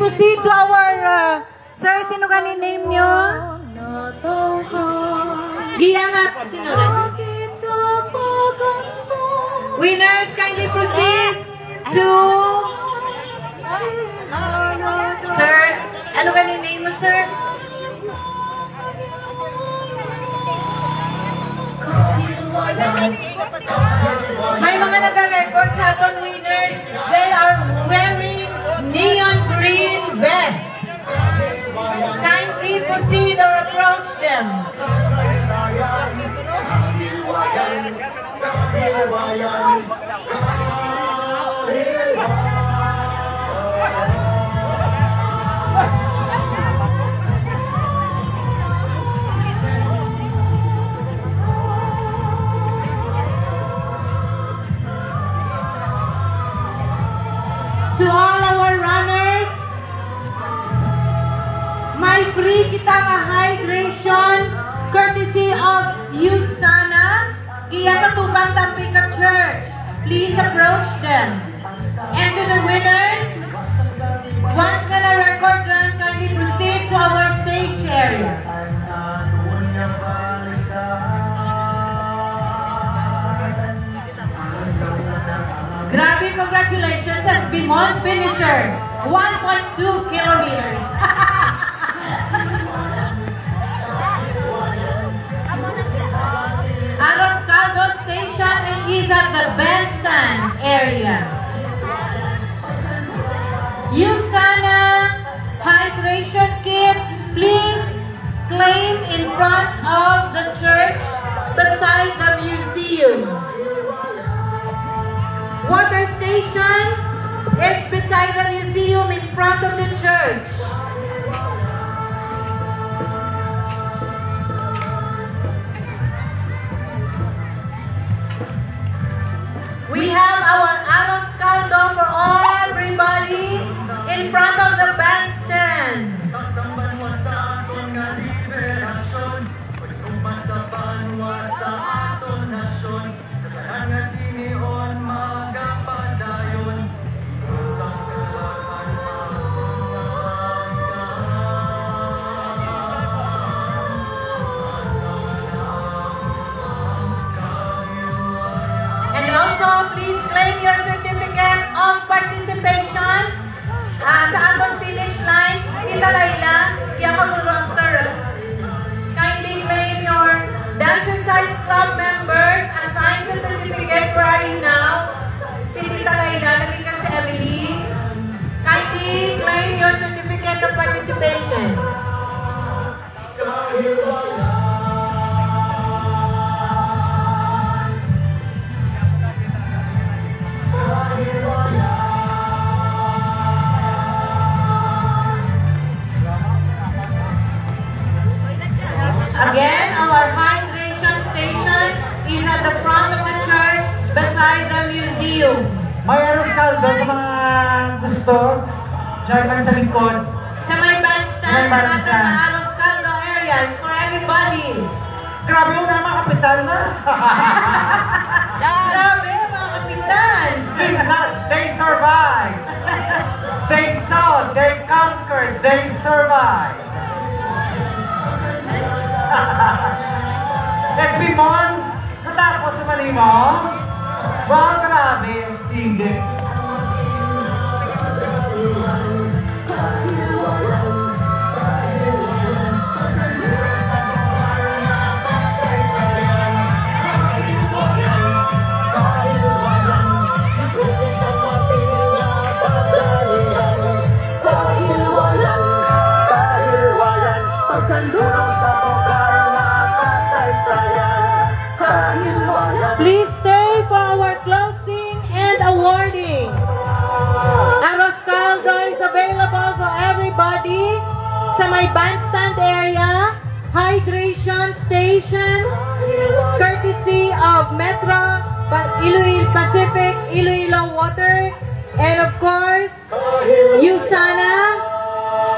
proceed to our, sir, sino ka ni-name nyo? Giangat. Sino rin? Winners, kindly proceed to... Sir, ano ka ni-name mo, sir? May mga nag-record sa aton winners. They are wearing neon green vest. Kindly proceed or approach them. To all our runners, may free kita nga hydration courtesy of USANA kaya sa Tubang Tampika Church. Please approach them. And to the winners, once na record run, kindly proceed to our stage area. Grabe, congratulations as Bimon finisher. 1.2 kilometers. Aros Caldo Station is at the bandstand area. USANA hydration kit, please claim in front of the church beside the museum. Water station is beside the museum in front of the church. We have our Aros Caldo for everybody in front of the bandstand. Also, please claim your certificate of participation sa atong finish line. Kita Laila, kaya kaguro after. Kindly claim your Dance Size Club members assigned the certificate for now. Si Tita Laila, lagi ka si Emily. Kindly claim your certificate of participation. Again, our hydration station is at the front of the church beside the museum. May Aros Caldo sa mga gusto. Diyan sa likod. Sa may bandstand, sa Aros Caldo area. It's for everybody. Grabe yung mga kapital na. Grabe, mga kapitan. They survived. They saw, they conquered, they survived. SB Mon, natapos sa mali mo? Wow, grabe. Sige. Please stay for our closing and awarding. Aros Caldo is available for everybody sa may bandstand area, hydration station, courtesy of Metro Pacific Iloilo Water, and of course, USANA,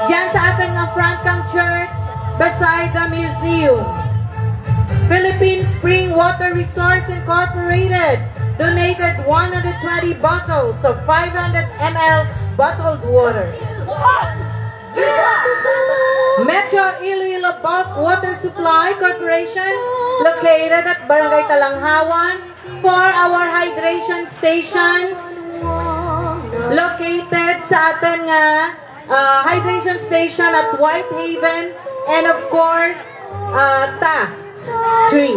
dyan sa ating Francam Church, beside the museum. Philippine Spring Water Resource Incorporated donated 120 bottles of 500 ml bottled water. Metro Iloilo Bulk Water Supply Corporation, located at Barangay Talanghawan, for our hydration station, located sa atin nga hydration station at Whitehaven, and of course, Taft Street.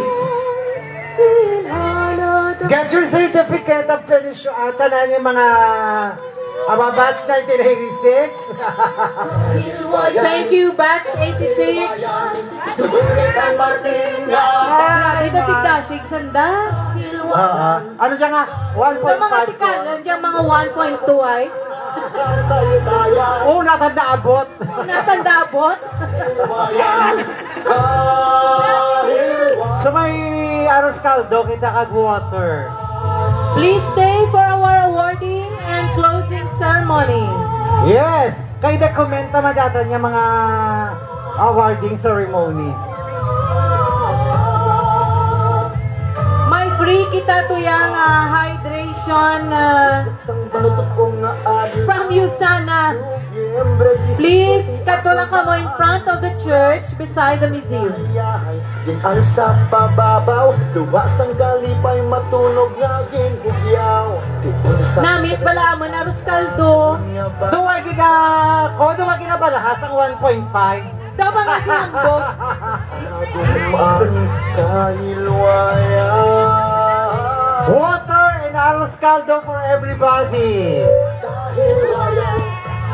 Get your certificate of finish tanan yung mga batch 1986. Thank you, batch 86. Grabe na sig-dasig, sanda. Ano siya nga? Sa mga 1.5 tikalan, dyan mga 1.2 ay. Oh, natanda abot. Natanda abot. So may aros kaldo, kita kag-water. Please stay for our awarding and closing ceremony. Yes! Kay dokumenta madatan niya mga awarding ceremonies. May free kita to yung hydration from Usana. Please, katulak ka mo in front of the church beside the museum. Ang sa pababaw, luwasang kalipay matunog nga ginugyaw. Namit bala mo na Ruscaldo. Duwag gina balahas ang 1.5. Daw ba nga sinambo? Nagumang kahilwaya. Water and aros kaldo for everybody. Kahilwaya.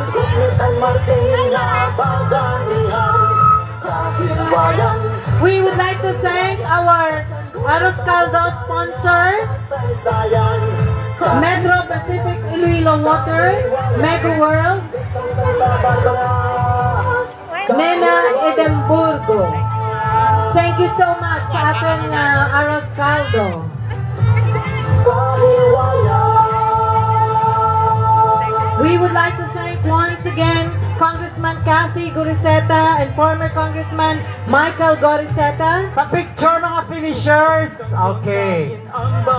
Gupit ang Martin nga baganihan. Kahilwayang We would like to thank our Aros Caldo sponsor, saysayan. Metro Pacific Iloilo Water, Mega World, Nena Edimburgo. Thank you so much sa ating Aros Caldo. We would like to thank once again Congressman Cassie Goriseta and former Congressman Michael Goriseta. Pa-picture mga finishers. Okay.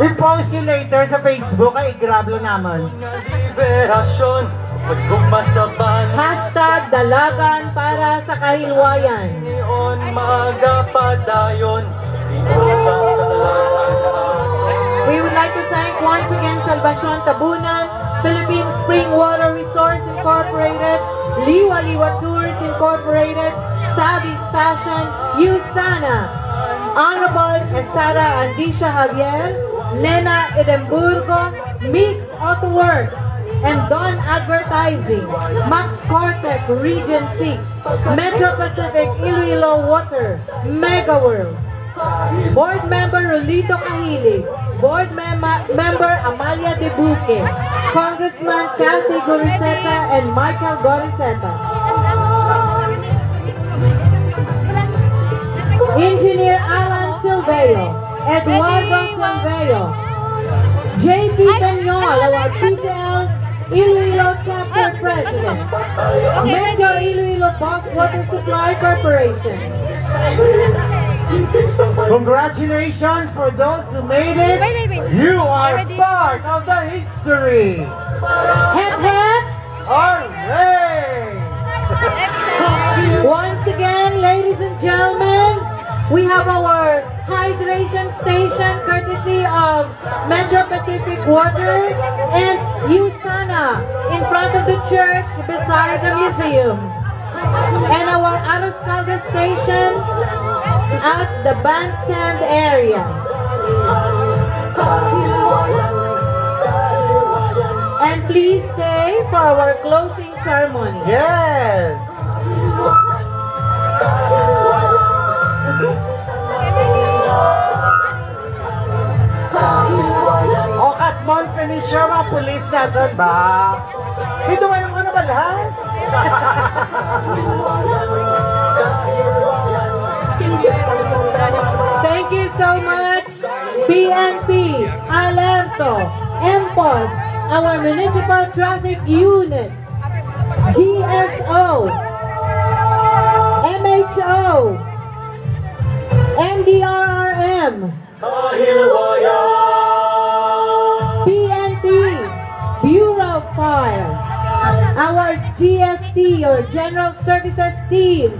I-post yun later sa Facebook ay i-grab lang naman. Liberasyon, pagkumasaban. Hashtag Dalagan para sa Kahilwayan. Niyon magapadayon. Pinusang kadalanan. We would like to thank once again Salvacion Tabunan, Philippine Spring Water Resource Incorporated, Liwa Liwa Tours Incorporated, Sabi's Fashion, Usana, Honorable Esara Andisha Javier, Nena Edimburgo, Mix Auto Works, and Don Advertising, Max Cortec Region 6, Metro Pacific Iloilo Water, Mega World, Board Member Rolito Kahili, Board Member Amalia De Buque, Congressman Kathy Goriseta and Michael Goriseta, Engineer Alan Silveo, Eduardo Silveo, JP Peñol, our PCL Iloilo Chapter President, Metro Iloilo Bulk Water Supply Corporation. Congratulations for those who made it. You are part of the history. Hep hep! Hooray! Once again, ladies and gentlemen, we have our hydration station courtesy of Metro Pacific Water and Usana in front of the church beside the museum. And our Aros Caldo station at the bandstand area. And please stay for our closing ceremony. Yes! O Katmon, finisher mga pulis natin ba? Dito may mga nabalhas? Thank you so much, PNP, Alerto, MPOS, our Municipal Traffic Unit, GSO, MHO, MDRRM, PNP, Bureau of Fire, our GST or General Services Team,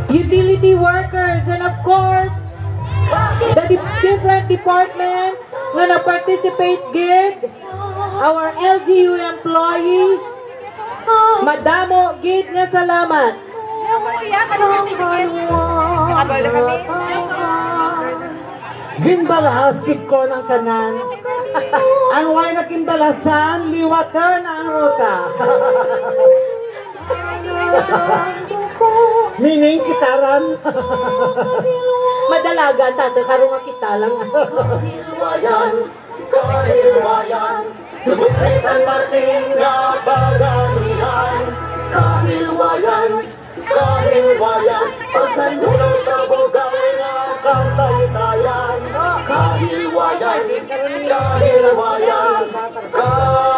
utility workers, and of course, the different departments na na-participate gid, our LGU employees, madamo gid nga salamat. Ginbalahas gid ko ng tanan. Ang way na kinbalasan, liwatan ang ruta. Meaning kitaran. Madalagan tata karong nga kita lang. Kahilwayan, kahilwayan, tumukitan Martin nga baganihan. Kahilwayan, kahilwayan, pagkanulong sa bugal nga kasaysayan. Kahilwayan, kahilwayan, kahilwayan.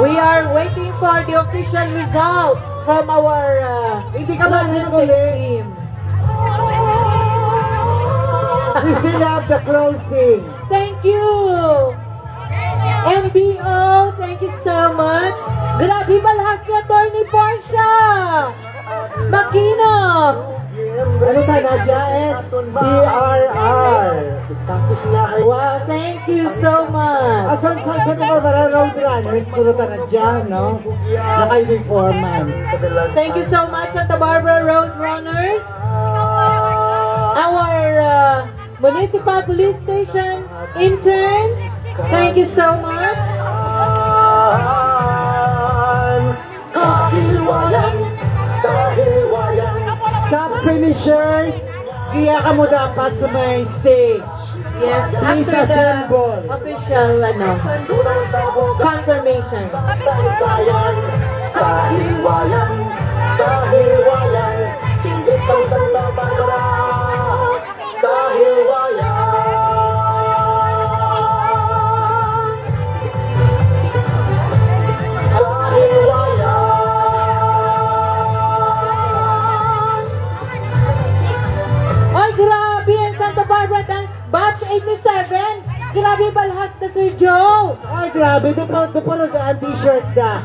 We are waiting for the official results from our Hindi ka logistic maghuli. team. We still have the closing. Thank you! MBO, thank you so much. Grabe balhas ni Attorney Portia! Makino! Ano ta na SBRR. Tapos na Wow, thank you so much. Asan sa mga para road runners, puro ta na dyan, no? Naka-uniforman. Thank you so much, Santa Barbara Road Runners. Our Municipal Police Station interns, thank you so much. Kahilwayan, kahilwayan, Top finishers, giya ka mo dapat sa may stage. Yes, Please after the assemble. official pagkanulong sa bugal confirmation. kasaysayan. Kahilwayan, kahilwayan, singgis ang Santa Barbara. Kahilwayan, kahilwayan. Ay, grabe! Ang Santa Barbara ng Batch 87! Grabe balhas na Sir Joe! Ay, grabe. Doon pa ang t-shirt na.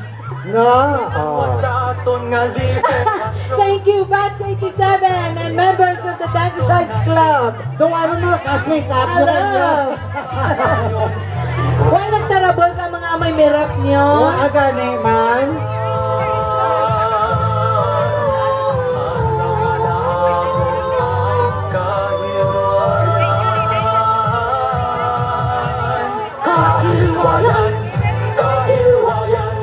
No? Oh. Sa aton nga liberasyon. Thank you, Batch 87 and members of the Dancers Club! Doon ano mo, classmate, clap na Hello! Why nagtarabol ka mga amay mirap nyo? Wala gani, man. Kahilwayan, kahilwayan,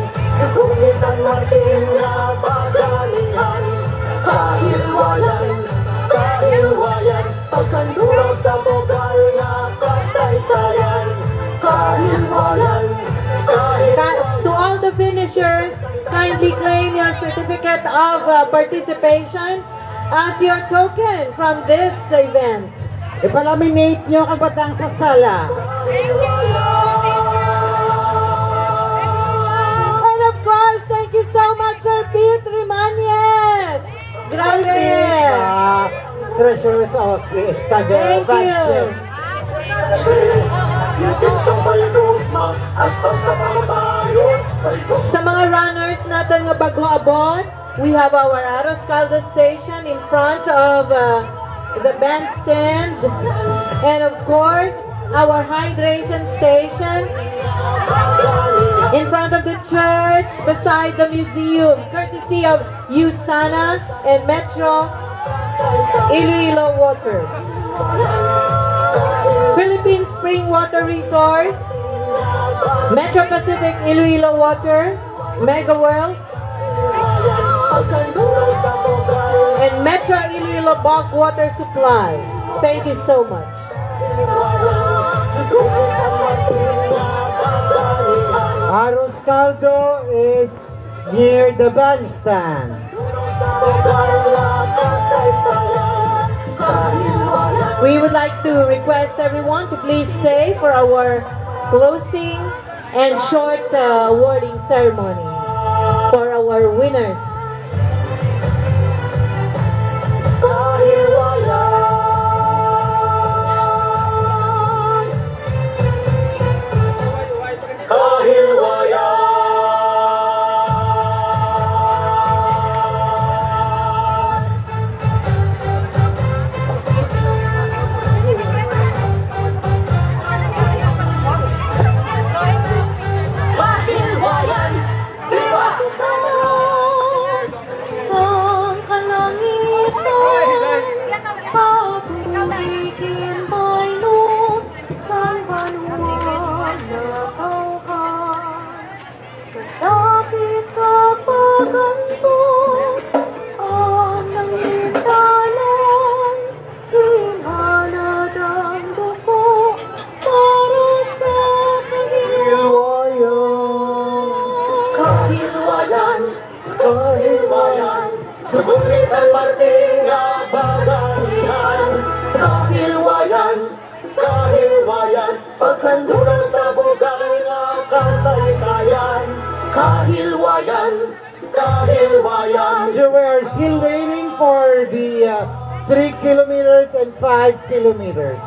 gumitan natin na baganihan. Kahilwayan, kahilwayan, pagkanulong sa bugal na kasaysayan. Kahilwayan, kahilwayan. To all the finishers, kindly claim your certificate of participation as your token from this event. Ipalaminate nyo ang batang sa sala. And of course, thank you so much, Sir Pete Rimañez! Grabe! Treasurer's Office, Thank you! taga-budget. Isang balugma, hasta sa pagbayon. Sa mga runners natin nga bago abot, we have our Aros Caldo station in front of the bandstand. And of course, our hydration station in front of the church beside the museum, courtesy of USANA and Metro Iloilo Water. Philippine Spring Water Resource, Metro Pacific Iloilo Water, Mega World, and Metro Iloilo Bulk Water Supply. Thank you so much. Aros Caldo is near the bandstand. We would like to request everyone to please stay for our closing and short awarding ceremony for our winners. kasaysayan, kahilwayan, kahilwayan. So we are still waiting for the 3 kilometers and 5 kilometers.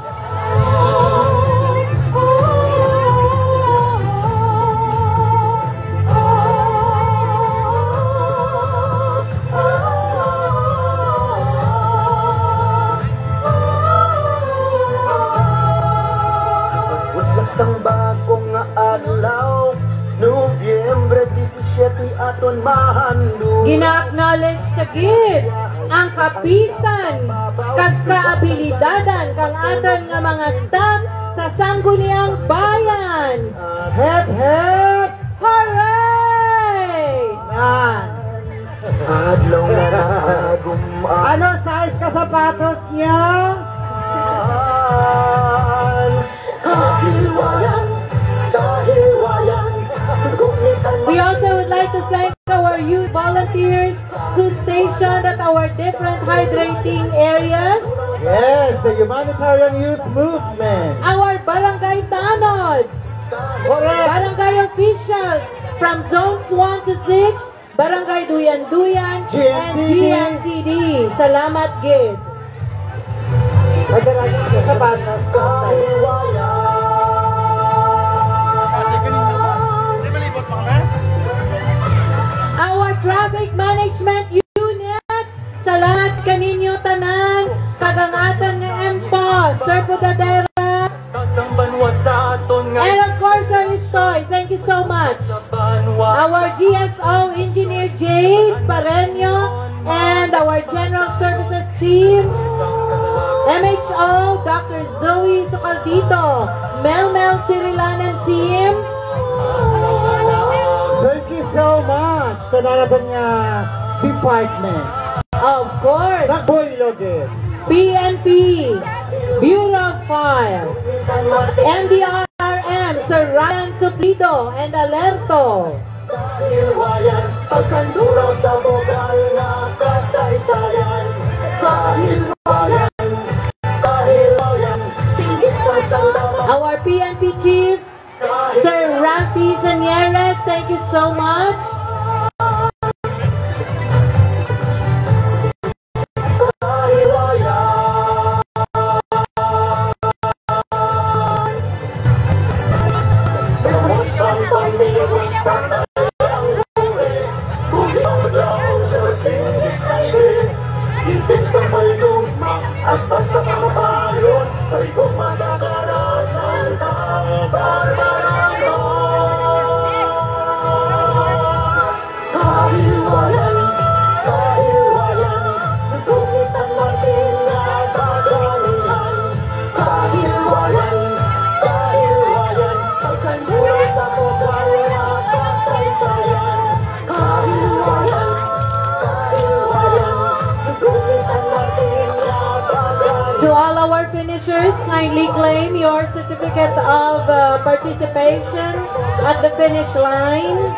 Sang bagong adlaw, Nobyembre 17 aton mahandog. Gina-acknowledge tagid ang kapisan kag kaabilidadan kang aton nga mga staff sa sangguniang bayan. Hep, hep! Hooray! Yan. Adlaw na nagum Ano size ka sapatos niya? kahilwayan, kahilwayan. We also would like to thank our youth volunteers who stationed at our different hydrating areas. Yes, the Humanitarian Youth Movement. Our barangay tanods, Correct. barangay officials from zones 1 to 6, barangay Duyan-Duyan, and GMTD. Salamat, Gid. Madaragin ka sapatos ka size. Our traffic management unit, salamat kaninyo tanan, kagangatan nga MPOS, Sir Pudadera, Kasang banwa sa aton nga and of course our Istoy. Thank you so much. banwa. Our GSO Engineer Jade Pareño and our General Services team, MHO Dr. Zoe Socaldito, Mel Sirilanan team, Thank you so much. Tananaton niya department. of course, Nakboy din. PNP, Bureau of Fire, MDRRM, Sir Ryan Suplido and Alerto, Kahilwayan, pagkanduraw sa bogal nga kasaysayan. Kahilwayan, kahilwayan, singgit sa sandata. our PNP Chief, Sir Rafi Zanieres, thank you so much. Kahilwayan, sa musang pamilya patay ang buhay. Buliang lang sa singgit sa ibig. Ibig sa may luma, hasta sa kabayon. Paliguma sa karasan ka, Barbarayo. Kahilwayan, kahilwayan, nagungit ang martin na kagalingan. Kahilwayan, kahilwayan, pagkandura sa bukal na kasaysayan. Kahilwayan, kahilwayan, nagungit ang martin na kagalingan. To all our finishers, kindly claim your certificate of participation at the finish lines.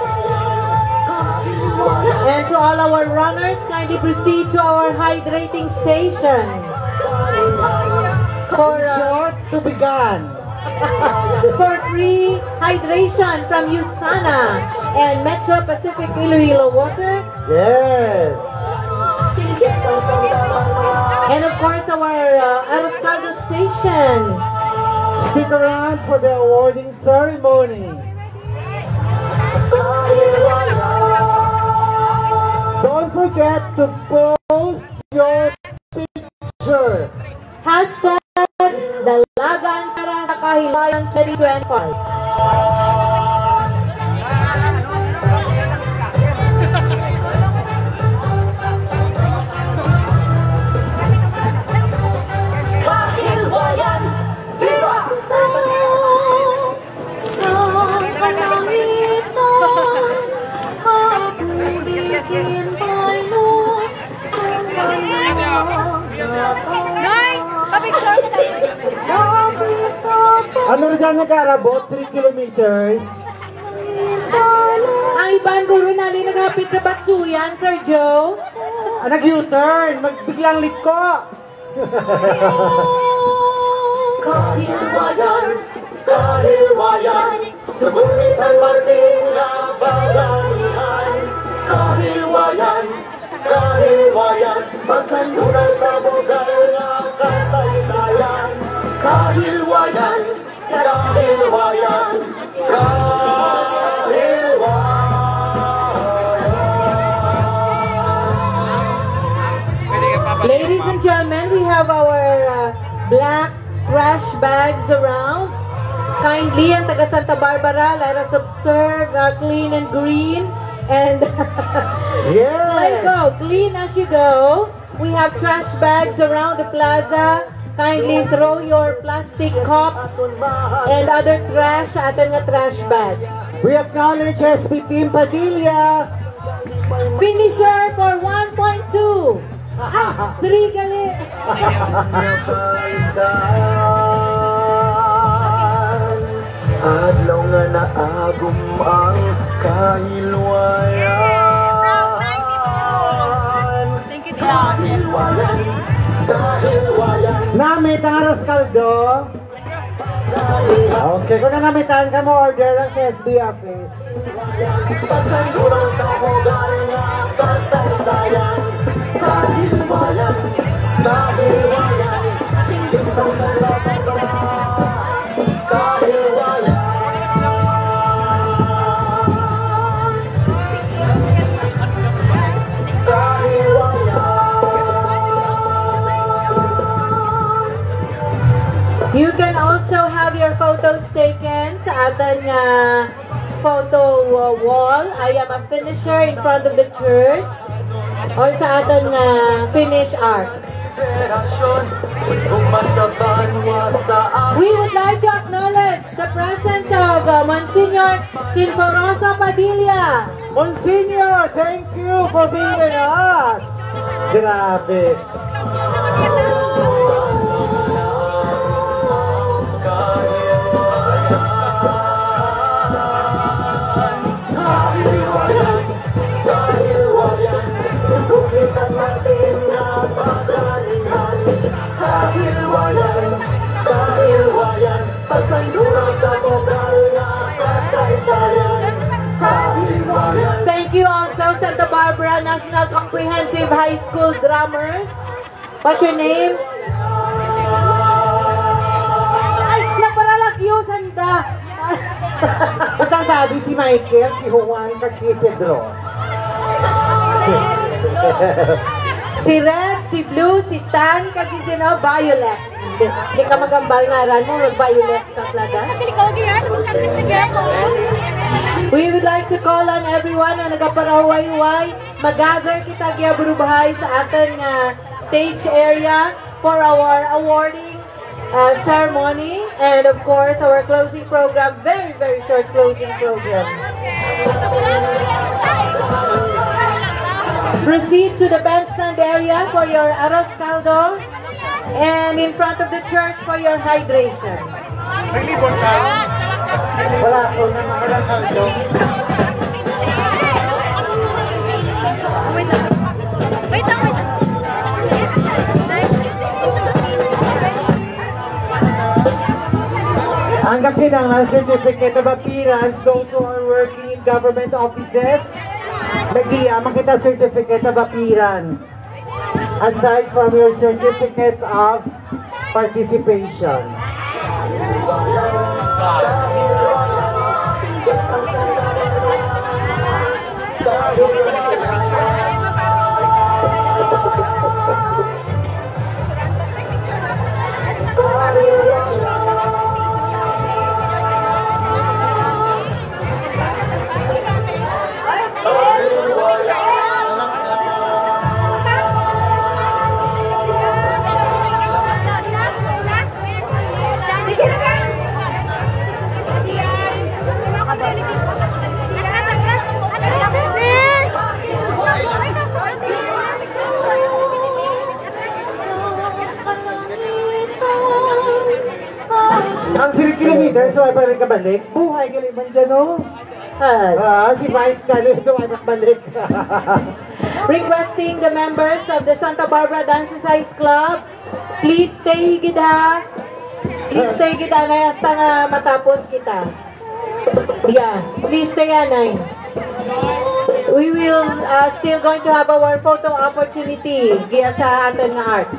And to all our runners, kindly proceed to our hydrating station. Short to began. For free hydration from USANA and Metro Pacific Iloilo Water. Yes. Singgit sa sandata. And of course, our Aroscaldo station. Stick around for the awarding ceremony. Don't forget to post your picture. Hashtag Dalagan para sa Kahilwayan 2025. Kahilwayan, viva! Sa kalangitan, kabuligin paano sa Nay! Pa-picture mo tayo. kasabi ka pa Ano na dyan nag-arabot? 3 kilometers. Ang ibang guro nali naghapit sa Batsuyan, Sir Joe. Nag-U-turn. Magbiglang liko. Kahilwayan, kahilwayan, tugunit ang martin trash bags around. Kindly, ang taga Santa Barbara, let us observe clean and green. And Yes! let go, clean as you go. We have trash bags around the plaza. Kindly throw your plastic cups and other trash sa ating nga trash bags. We acknowledge SB Team Padilla. Finisher for 1.2. Ay, 3 gali. Adlaw nga naagum ang kahilwayan. Kahilwayan, kahilwayan. Namit ang aras kaldo. Okay, kung na namitan ka mo, order lang sa SB office. Pagkandurang sa hogar nga kasaysayan. Kahilwayan, kahilwayan. Singgisang sa lababa. Kahilwayan. You can also have your photos taken sa ating photo wall. I am a finisher in front of the church or sa ating finish art. We would like to acknowledge the presence of Monsignor Sinforosa Padilla. Monsignor, thank you for being with us. Grabe. Kahilwayan, kahilwayan. Pagkandurang sa hogar nga kasaysayan. Kahilwayan. Thank you also Santa Barbara National Comprehensive High School drummers. What's your name? Ay, naparalagyo, Santa. Itang tabi si Michael, si Juan, kag si Pedro. Si Red, si Blue, si Tan, kag si sino, Violet. Hindi ka magambal nga ran mo, mag-violet ka plada. We would like to call on everyone na nagaparahuay-huay. Mag-gather kita giyaburubahay sa ating stage area for our awarding ceremony and of course our closing program. Very, very short closing program. Proceed to the bandstand area for your arroz caldo and in front of the church for your hydration. Wala ko na mga kaldo. Wait lang. Tanggapin ang certificate of appearance those who are working in government offices. Nag-iamang kita certificate of appearance. Aside from your certificate of participation. Ang 3 kilometers, so ay pa rin kabalik. Buhay ka naman dyan, no? Si Vice ka rin, ito ay makbalik. Requesting the members of the Santa Barbara Dancers Club, please stay gida. Please stay gida na hasta nga matapos kita. Yes, please stay anay. We will still going to have our photo opportunity giya sa atin nga arch.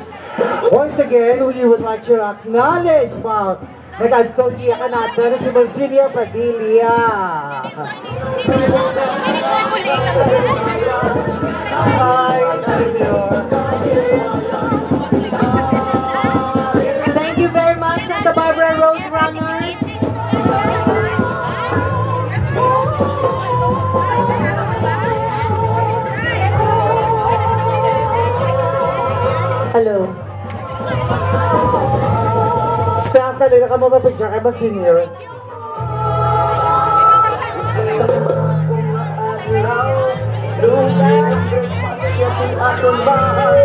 Once again, we would like to acknowledge, wow, nag-adtolya ka natin si Monsignor Padilla. Hi, Monsignor. Thank you very much, Santa Hello. Staff, talaga ka mo mapicture kay mga senior. Atong bahay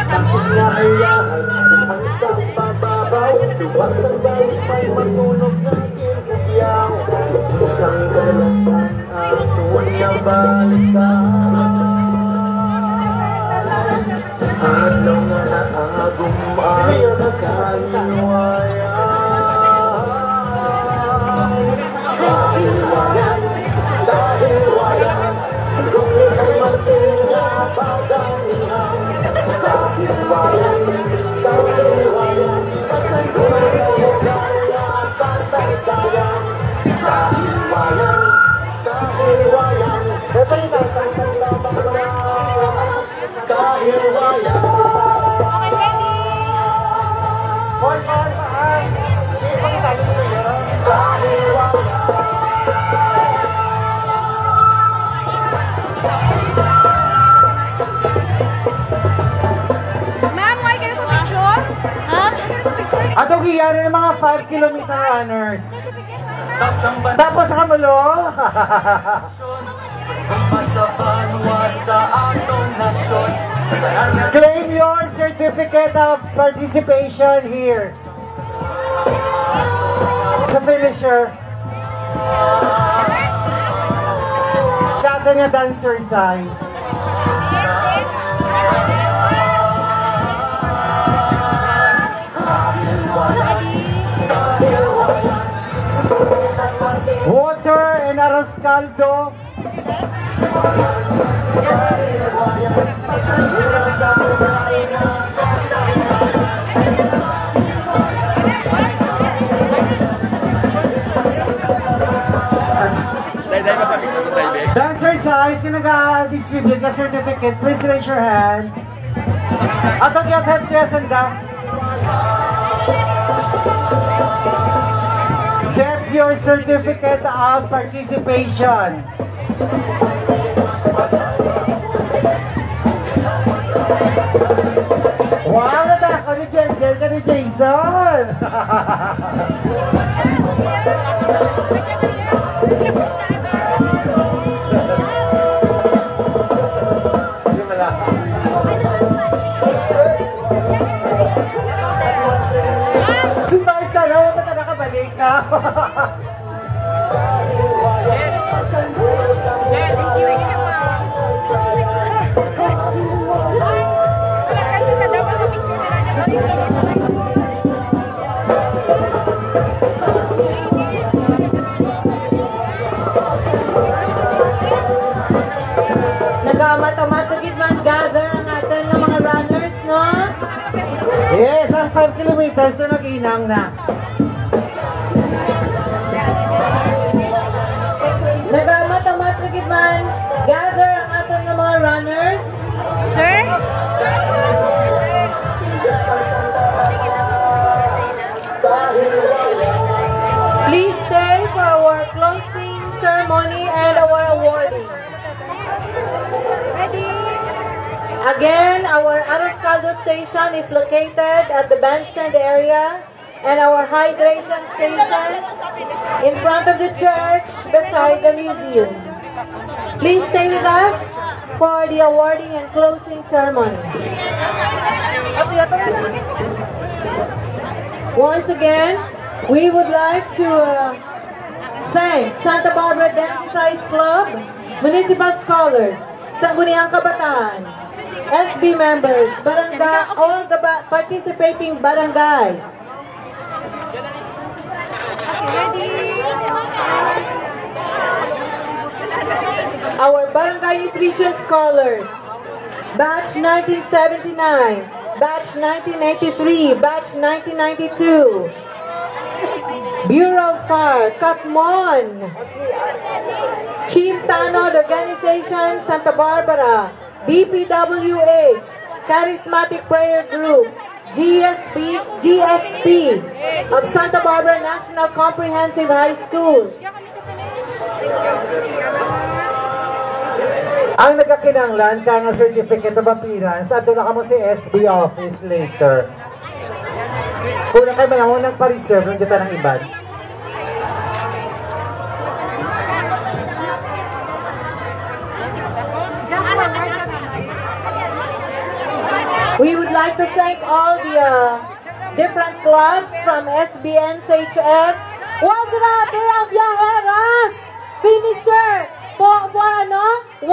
tapos na hayahan ang isang pababaw tuwag sa balik may matulog ng kinagyaw isang kalaban aton na balikan ano nga naagum ay kahiwayan kahiwayan kahiwayan kung ika'y magpapagdanihan kahiwayan kahiwayan pagkandunan sa lugar na kasaysayan kahiwayan kahiwayan sa isang labang kahiwayan Ma'am, why kayo sa picture? Ha? At ang iyari ng mga 5-kilometer runners. Tapos sa kamulo. Claim your certificate of participation here. Sa finisher. Sa atin nga dancer size. Water and arroz caldo. Dancer size, nag-distribute ka certificate. Please raise your hand. Ato tiyasan da. Get your certificate of participation. Wow, nataka ni Jenkel ka ni Jason. Si Vice na raw, ba't nakabalik ka? Nag-amat-amat man gather ang atin ng mga runners, no? Yes, ang 5 kilometers na nag-inang na. Nag-amat-amat man gather ang atin ng mga runners. Sir? Please stay for our closing ceremony and our awarding. Ready? Again, our Arroz Caldo station is located at the bandstand area and our hydration station in front of the church beside the museum. Please stay with us for the awarding and closing ceremony. Once again, we would like to thank Santa Barbara Dance Size Club, Municipal Scholars, Sangguniang Kabataan, SB members, barangay, all the participating barangays. Our barangay nutrition scholars, batch 1979, batch 1983, batch 1992. Bureau of Fire, Katmon, Chief Tanod Organization, Santa Barbara, DPWH, Charismatic Prayer Group, GSP of Santa Barbara National Comprehensive High School, Ang nagkakinanglan ka nga certificate of appearance, ato na ka mo si SB office later. Kung na kayo manahon nagpa-reserve, nandiyan ta ng iban. We would like to thank all the different clubs from SBNCHS. Wow, grabe ang biyaheras! Finisher for 1.2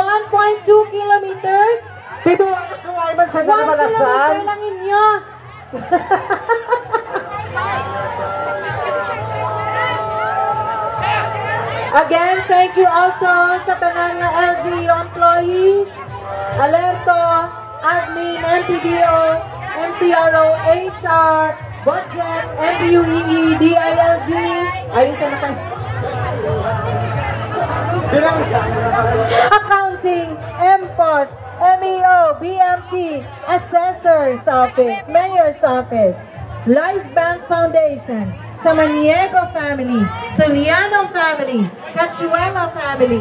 kilometers. Dito ay man sa 1 kilometer Malasan. lang inyo. Again, thank you also sa tanan nga LGU employees, Alerto, Admin, MPDO, MCRO, HR, Budget, MPUEE, DILG, ayun sa naman. Accounting, MPOS, MEO, BMT, Assessor's Office, Mayor's Office, Life Bank Foundations, Samaniego family, Soliano family, Cachuelo family,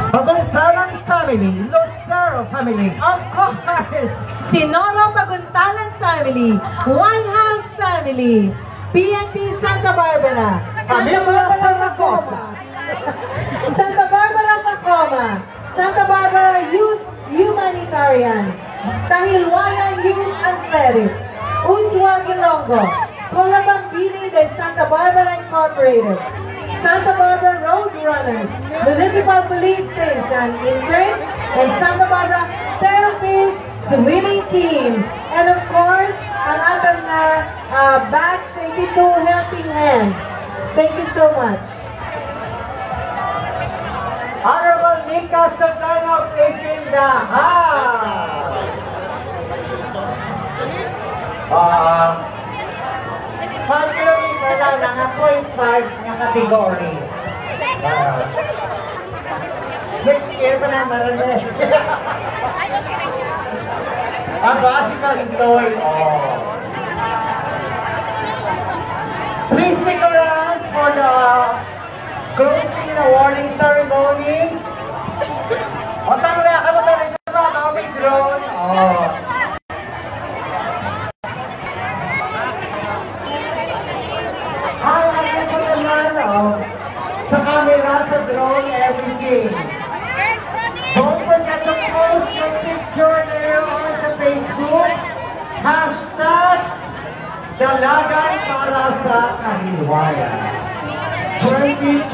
Paguntalan family, Lucero family. of course, Sinolo Paguntalan family, Winehouse family, PNP Santa Barbara, Pamilya Saragosa. Santa Barbara Pacoma, Santa Barbara Youth Humanitarian, Tahilwayan Youth Athletics, Unswag Ilonggo, Escola Bambini de Santa Barbara Incorporated, Santa Barbara Road Runners, Municipal Police Station, interns, and Santa Barbara Sailfish Swimming Team. And of course, ang ating batch 82 Helping Hands. Thank you so much. Honorable Nika Santano is in the house. 5 kilometer na nga 0.5 nga category. Next year pa na maranes. Aba, si Pantoy. Please stick around for the closing and awarding ceremony. O tangla ka mo tayo sa mga may drone. Hi, sa naman, sa camera, sa drone, everything. Don't forget to post your picture there on sa Facebook. Hashtag Dalagan para sa Kahilwayan 2025.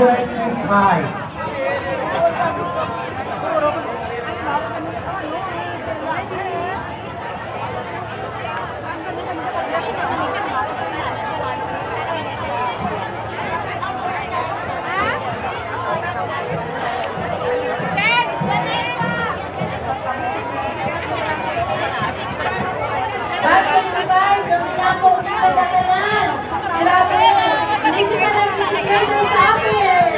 Grabe! Inisip ka ng registration sa amin!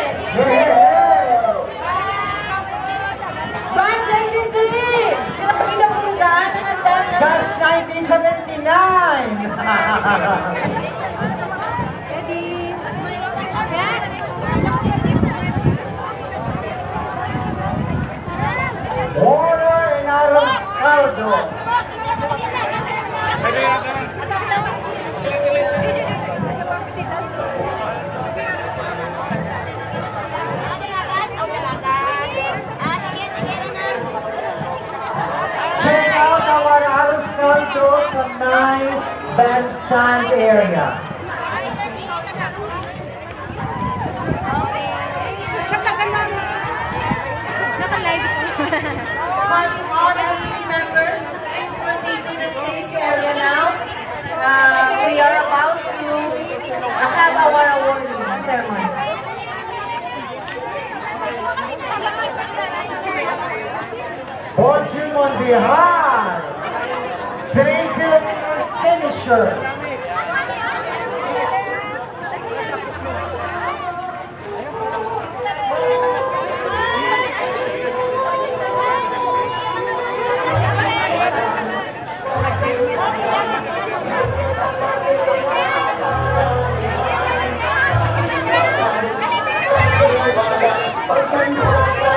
Batch 83! Grabe na pulugaan ang handa na... Just 1979! Water and Aros Caldo. Check out our Aros Caldo sa my bandstand area. Calling all SB members to please proceed to the stage area now. We are about to have our awarding ceremony. Fortune on behalf. 3 kilometers finisher. Pagkanda sa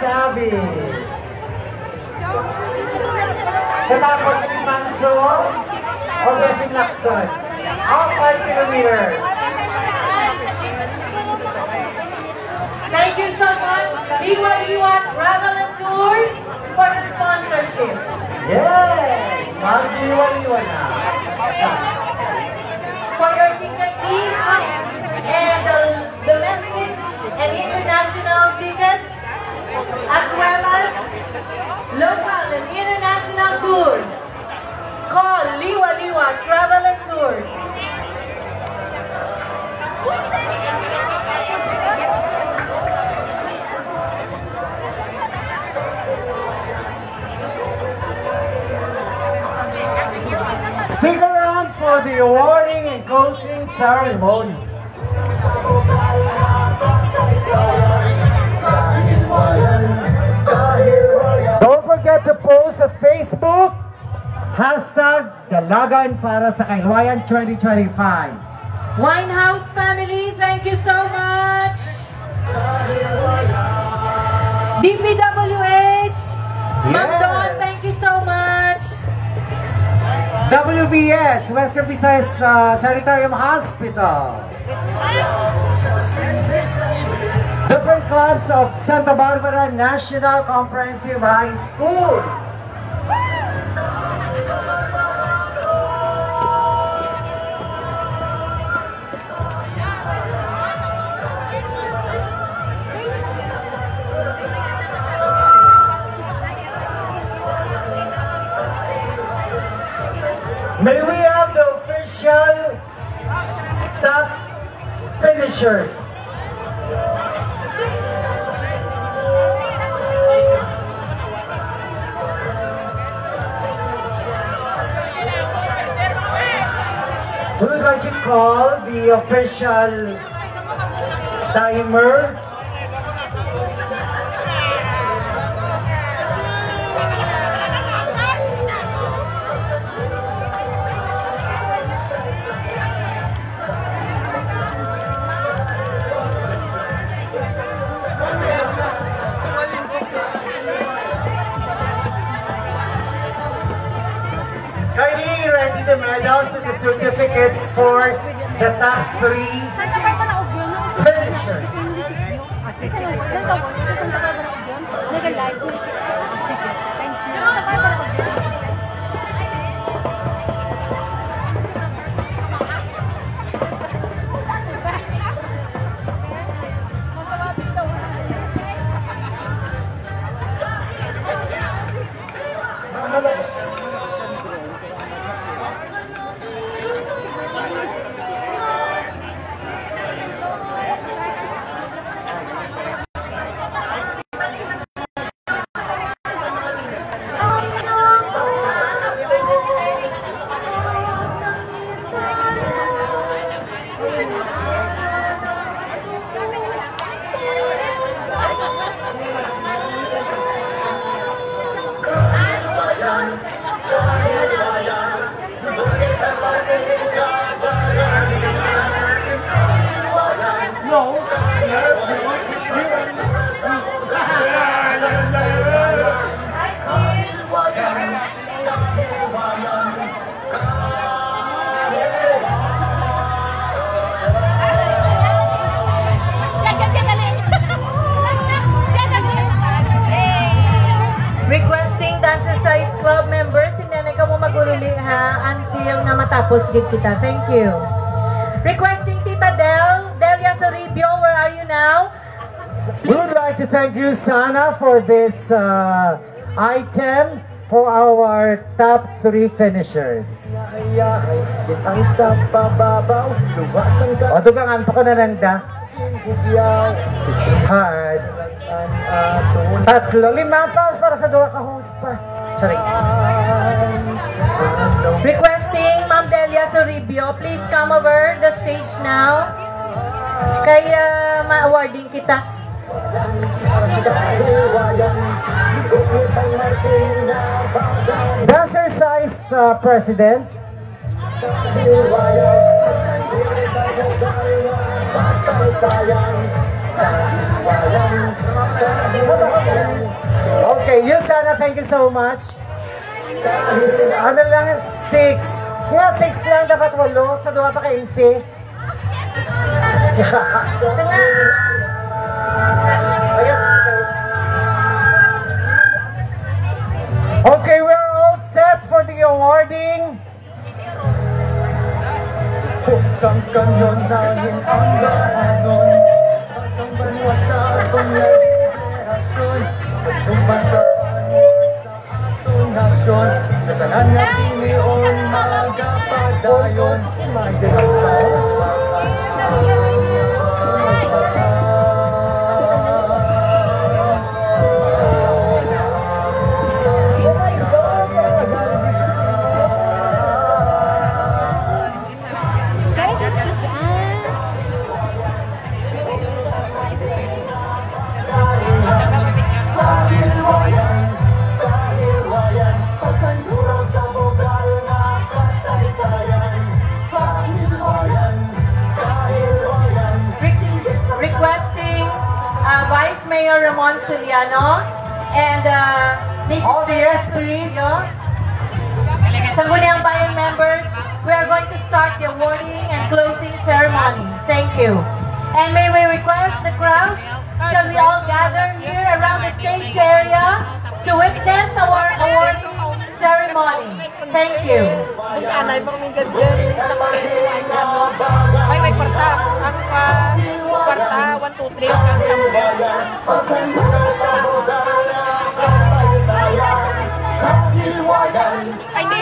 Gabi. Natapos si Manso o Besing Lakton. Ang 5 kilometer. Thank you so much, Liwa Liwa Travel and Tours, for the sponsorship. Yes! Mag-liwa-liwa na. For your ticket needs and the domestic and international tickets, as well as local and international tours. Call Liwa Liwa Travel and Tours. Stick around for the awarding and closing ceremony. Don't forget to post at Facebook, #Dalagan para sa Kaywayan 2025. Winehouse family, thank you so much. DPWH, Ma'am Yes. Dawn, thank you so much. WBS, Western Visayas Sanitarium Hospital. Different clubs of Santa Barbara National Comprehensive High School. May we have the official top finishers. We would like to call the official timer. Kindly ready the medals and the certificates for the top 3 finishers. Requesting Dancer Size Club members, hindi na ka mo maguruli ha until na matapos gid kita. Thank you. Requesting Tita Delia Soribio, where are you now? We would like to thank you, Sana, for this item for our top 3 finishers. Ang sa pababaw, luwasan ka O, dugang anto ko na nanda. bugyaw. Hard. Aton 3, 5 pa para sa duwa ka host pa. Sorry. Requesting Ma'am Delia Soribio, please come over the stage now. Kaya ma-awarding kita. Dancer Size President. sayang, dahil walang Okay, you Sana, thank you so much. Ano lang, 6. Yeah, 6 lang, dapat 8. Sa duha pa ka MC. Okay, we're all set for the awarding. Puksang kanyon namin ang lahanon, pasang banwa sa atong liberasyon, pagtumbasaan sa atong nasyon, sa tanan nga pinion magapadayon, magdagan sa Requesting Vice Mayor Ramon Ciliano and All the yes, please. Sangguniang Bayan members, we are going to start the awarding and closing ceremony. Thank you. And may we request the crowd, shall we all gather here around the stage area to witness our awarding ceremony. Thank you. Anay pa kaming ganyan sa mga ay may kwarta. Ang kwarta, 1, 2, 3 ang tambo. Ay, hindi.